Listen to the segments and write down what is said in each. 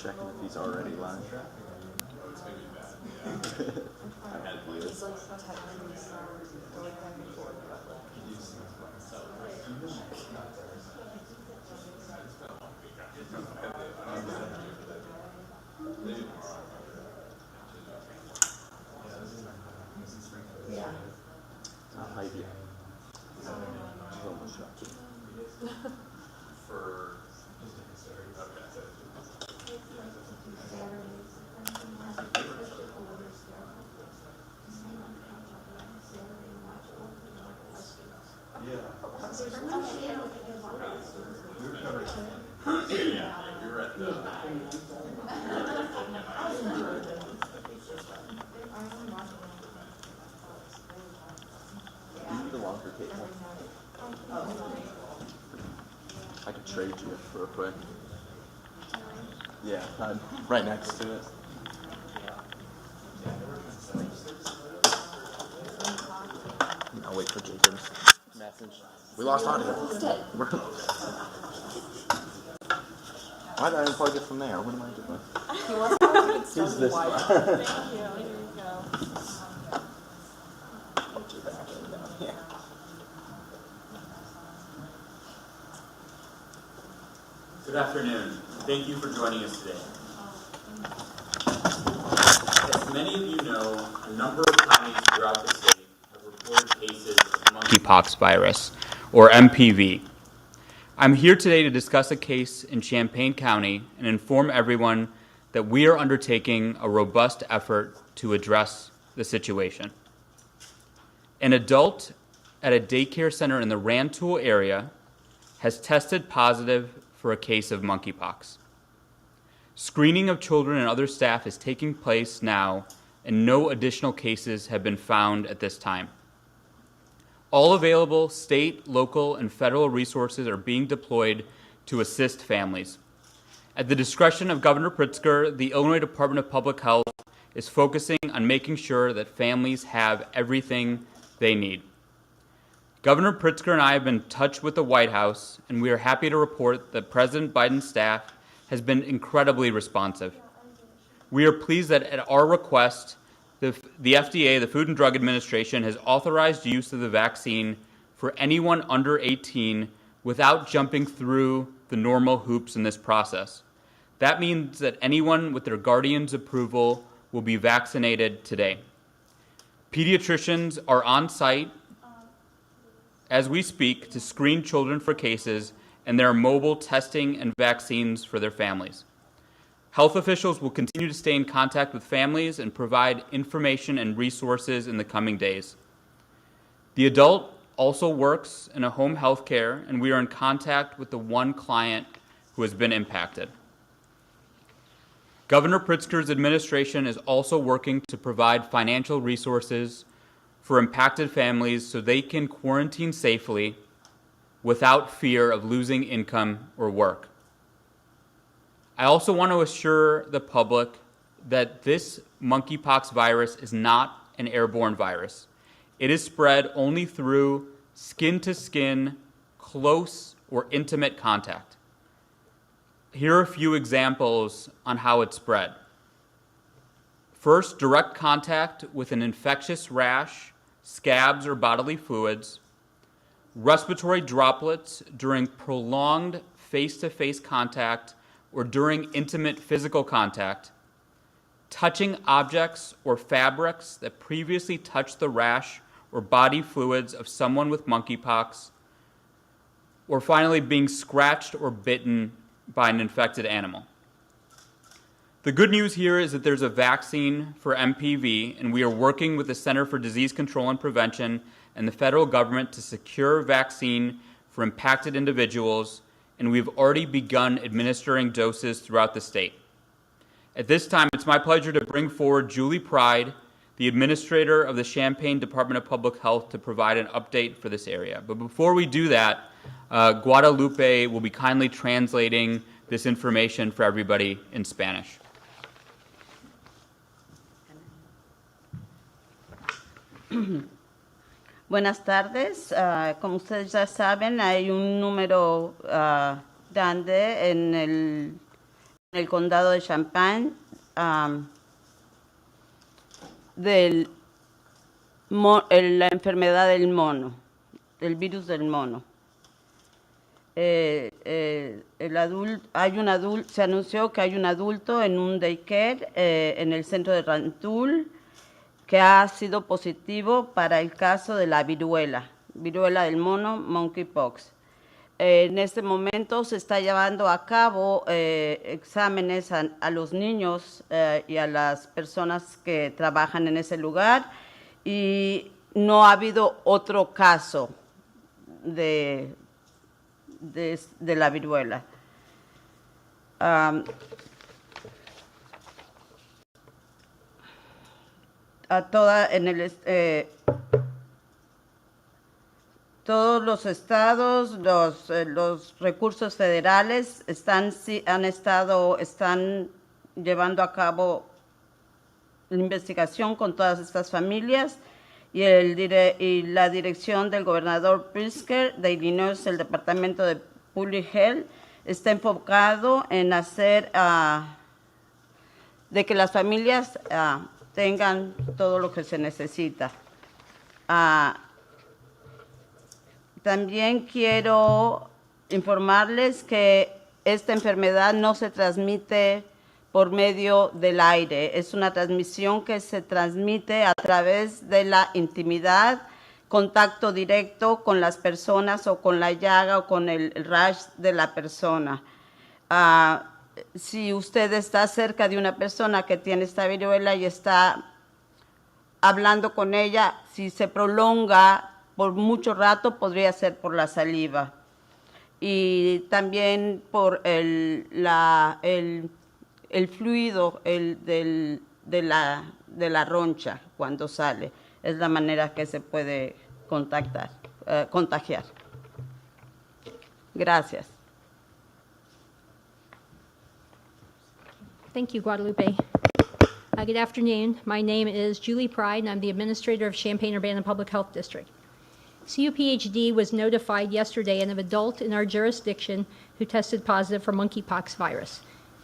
Checking if he's already live. I could trade you real quick. Yeah, I'm right next to it. I'll wait for Jacob's message. We lost audio. Why did I unplug it from there? What am I doing? Use this one. Thank you. Here you go. Yeah. Good afternoon. Thank you for joining us today. As many of you know, a number of counties throughout the state have reported cases of monkeypox virus, or MPV. I'm here today to discuss a case in Champaign County and inform everyone that we are undertaking a robust effort to address the situation. An adult at a daycare center in the Rantoul area has tested positive for a case of monkeypox. Screening of children and other staff is taking place now, and no additional cases have been found at this time. All available state, local, and federal resources are being deployed to assist families. At the discretion of Governor Pritzker, the Illinois Department of Public Health is focusing on making sure that families have everything they need. Governor Pritzker and I have been in touch with the White House, and we are happy to report that President Biden's staff has been incredibly responsive. We are pleased that at our request, the FDA, the Food and Drug Administration, has authorized use of the vaccine for anyone under 18 without jumping through the normal hoops in this process. That means that anyone with their guardian's approval will be vaccinated today. Pediatricians are on site as we speak to screen children for cases, and there are mobile testing and vaccines for their families. Health officials will continue to stay in contact with families and provide information and resources in the coming days. The adult also works in a home health care, and we are in contact with the one client who has been impacted. Governor Pritzker's administration is also working to provide financial resources for impacted families so they can quarantine safely without fear of losing income or work. I also want to assure the public that this monkeypox virus is not an airborne virus. It is spread only through skin-to-skin, close or intimate contact. Here are a few examples on how it's spread. First, direct contact with an infectious rash, scabs, or bodily fluids, respiratory droplets during prolonged face-to-face contact or during intimate physical contact, touching objects or fabrics that previously touched the rash or body fluids of someone with monkeypox, or finally being scratched or bitten by an infected animal. The good news here is that there's a vaccine for MPV, and we are working with the Center for Disease Control and Prevention and the federal government to secure vaccine for impacted individuals, and we've already begun administering doses throughout the state. At this time, it's my pleasure to bring forward Julie Pride, the administrator of the Champaign Department of Public Health, to provide an update for this area. But before we do that, Guadalupe will be kindly translating this information for everybody in Spanish. Buenas tardes. Como ustedes ya saben, hay un número grande en el condado de Champaign de la enfermedad del mono, del virus del mono. Se anunció que hay un adulto en un daycare en el centro de Rantoul que ha sido positivo para el caso de la viruela del mono, Monkeypox. En este momento se está llevando a cabo exámenes a los niños y a las personas que trabajan en ese lugar y no ha habido otro caso de la viruela. Todos los estados, los recursos federales están llevando a cabo la investigación con todas estas familias y la dirección del gobernador Pritzker de Illinois, el Departamento de Public Health, está enfocado en hacer de que las familias tengan todo lo que se necesita. También quiero informarles que esta enfermedad no se transmite por medio del aire. Es una transmisión que se transmite a través de la intimidad, contacto directo con las personas o con la llaga o con el rash de la persona. Si usted está cerca de una persona que tiene esta viruela y está hablando con ella, si se prolonga por mucho rato, podría ser por la saliva. Y también por el fluido de la roncha cuando sale. Es la manera que se puede contagiar. Gracias. Thank you, Guadalupe. Good afternoon. My name is Julie Pride, and I'm the administrator of Champaign-Urbana Public Health District. CUPHD was notified yesterday of an adult in our jurisdiction who tested positive for monkeypox virus.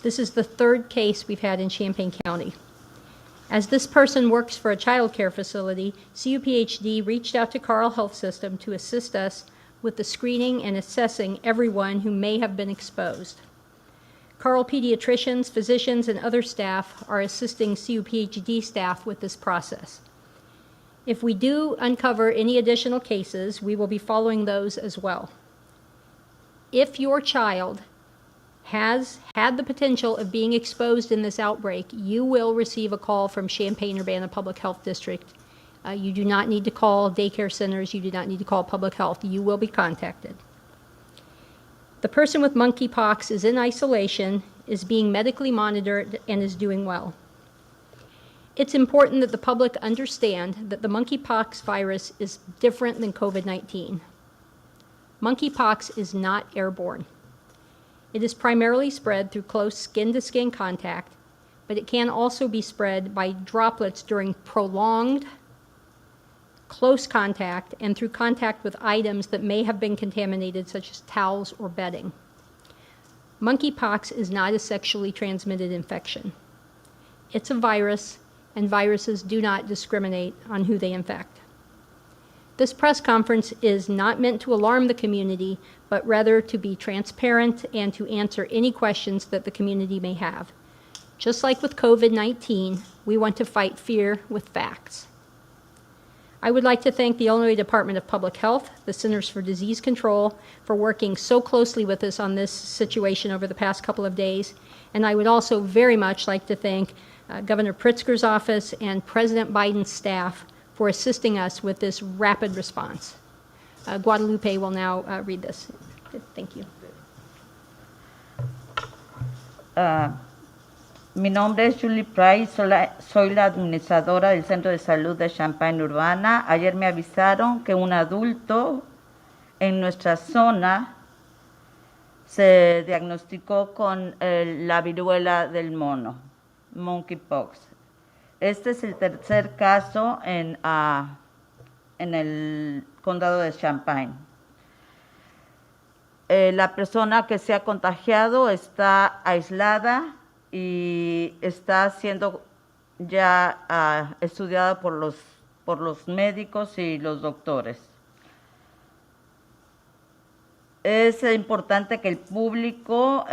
This is the third case we've had in Champaign County. As this person works for a child care facility, CUPHD reached out to Carle Health System to assist us with the screening and assessing everyone who may have been exposed. Carle pediatricians, physicians, and other staff are assisting CUPHD staff with this process. If we do uncover any additional cases, we will be following those as well. If your child has had the potential of being exposed in this outbreak, you will receive a call from Champaign-Urbana Public Health District. You do not need to call daycare centers. You do not need to call public health. You will be contacted. The person with monkeypox is in isolation, is being medically monitored, and is doing well. It's important that the public understand that the monkeypox virus is different than COVID-19. Monkeypox is not airborne. It is primarily spread through close skin-to-skin contact, but it can also be spread by droplets during prolonged close contact and through contact with items that may have been contaminated, such as towels or bedding. Monkeypox is not a sexually transmitted infection. It's a virus, and viruses do not discriminate on who they infect. This press conference is not meant to alarm the community, but rather to be transparent and to answer any questions that the community may have. Just like with COVID-19, we want to fight fear with facts. I would like to thank the Illinois Department of Public Health, the Centers for Disease Control, for working so closely with us on this situation over the past couple of days. And I would also very much like to thank Governor Pritzker's office and President Biden's staff for assisting us with this rapid response. Guadalupe will now read this. Thank you. Mi nombre es Julie Price, soy la administradora del Centro de Salud de Champaign-Urbana. Ayer me avisaron que un adulto en nuestra zona se diagnosticó con la viruela del mono, Monkeypox. Este es el tercer caso en en el condado de Champaign. La persona que se ha contagiado está aislada y está siendo ya estudiada por los médicos y los doctores. Es importante que el público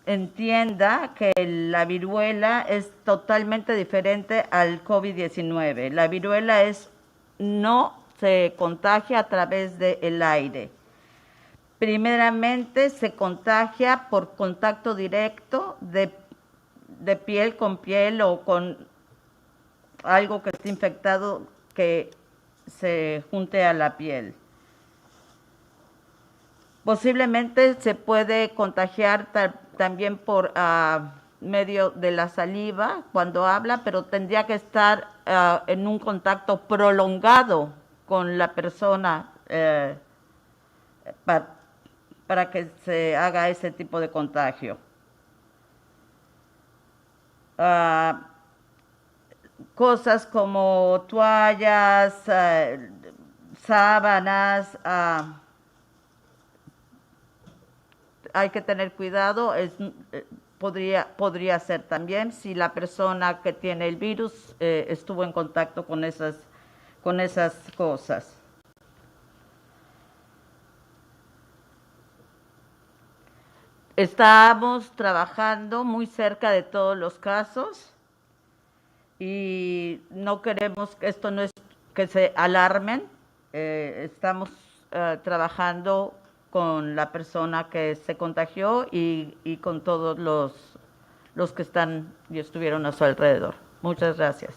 entienda que la viruela es totalmente diferente al COVID-19. La viruela no se contagia a través del aire. Primeramente se contagia por contacto directo de piel con piel o con algo que esté infectado que se junte a la piel. Posiblemente se puede contagiar también por medio de la saliva cuando habla, pero tendría que estar en un contacto prolongado con la persona para que se haga ese tipo de contagio. Cosas como toallas, sábanas, hay que tener cuidado, podría ser también si la persona que tiene el virus estuvo en contacto con esas cosas. Estamos trabajando muy cerca de todos los casos y no queremos que esto no es que se alarmen. Estamos trabajando con la persona que se contagió y con todos los que están y estuvieron a su alrededor. Muchas gracias.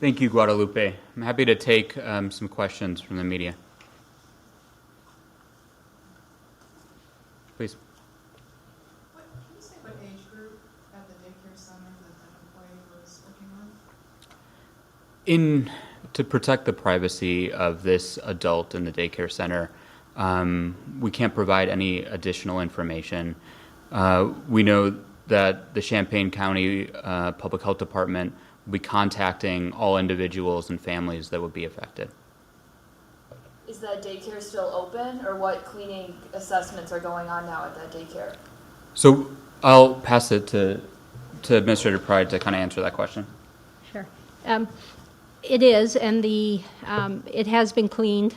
Thank you, Guadalupe. I'm happy to take some questions from the media. Please. Can you say what age group at the daycare center that employee was working on? To protect the privacy of this adult in the daycare center, we can't provide any additional information. We know that the Champaign County Public Health Department will be contacting all individuals and families that would be affected. Is that daycare still open, or what cleaning assessments are going on now at that daycare? So I'll pass it to Administrator Pride to kind of answer that question. Sure. It is, and it has been cleaned.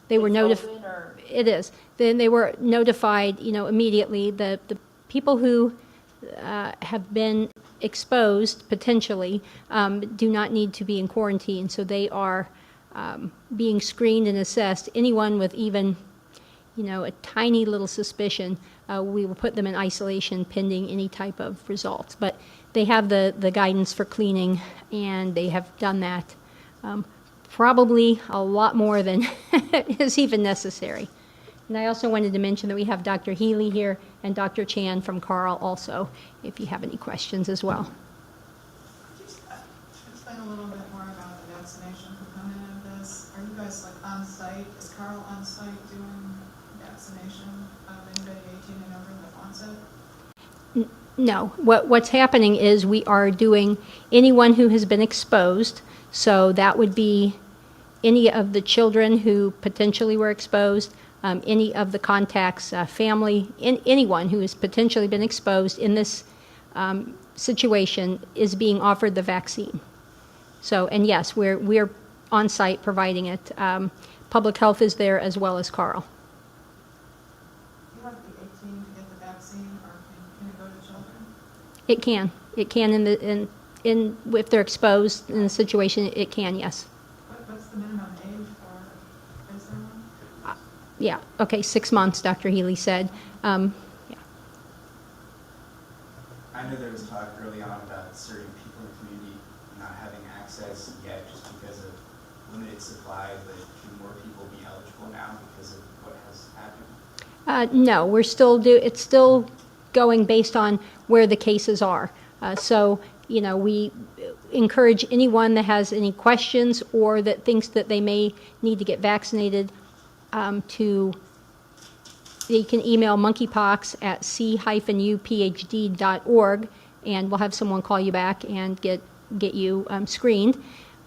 They were notified. It is. Then they were notified, immediately. The people who have been exposed potentially do not need to be in quarantine, so they are being screened and assessed. Anyone with even, a tiny little suspicion, we will put them in isolation pending any type of results. But they have the guidance for cleaning, and they have done that. Probably a lot more than is even necessary. And I also wanted to mention that we have Dr. Healy here and Dr. Chan from Carl also, if you have any questions as well. Could you explain a little bit more about the vaccination component of this? Are you guys on site? Is Carl on site doing vaccination of anybody 18 and over that wants it? No. What's happening is we are doing anyone who has been exposed, so that would be any of the children who potentially were exposed, any of the contacts, family, anyone who has potentially been exposed in this situation is being offered the vaccine. So, and yes, we're on site providing it. Public Health is there as well as Carl. You have to be 18 to get the vaccine, or can it go to children? It can. It can if they're exposed in the situation. It can, yes. What's the minimum age for? Is there one? Yeah. Okay. 6 months, Dr. Healy said. Yeah. I know there was talk early on about certain people in the community not having access yet just because of limited supply, but can more people be eligible now because of what has happened? No, we're still it's still going based on where the cases are. So, we encourage anyone that has any questions or that thinks that they may need to get vaccinated to you can email monkeypox@c-uphd.org, and we'll have someone call you back and get you screened.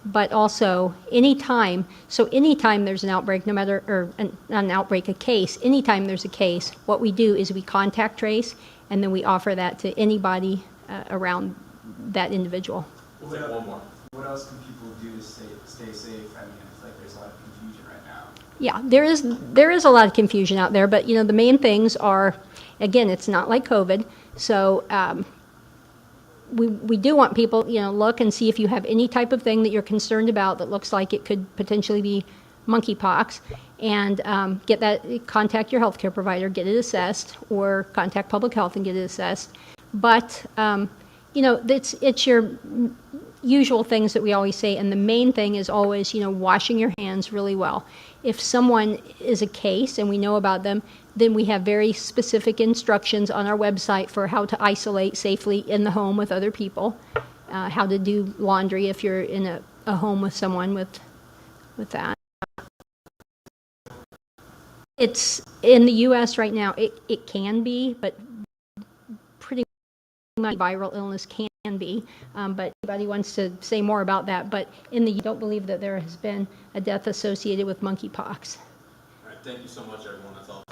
But also, anytime there's an outbreak, no matter, or not an outbreak, a case, anytime there's a case, what we do is we contact trace, and then we offer that to anybody around that individual. We'll take one more. What else can people do to stay safe? I mean, it's like there's a lot of confusion right now. Yeah, there is a lot of confusion out there, but the main things are, again, it's not like COVID, so we do want people, look and see if you have any type of thing that you're concerned about that looks like it could potentially be monkeypox, and contact your healthcare provider, get it assessed, or contact public health and get it assessed. But it's your usual things that we always say, and the main thing is always, washing your hands really well. If someone is a case and we know about them, then we have very specific instructions on our website for how to isolate safely in the home with other people, how to do laundry if you're in a home with someone with that. It's in the U.S. right now, it can be, but pretty much viral illness can be, but anybody wants to say more about that, but you don't believe that there has been a death associated with monkeypox. All right, thank you so much, everyone. That's all.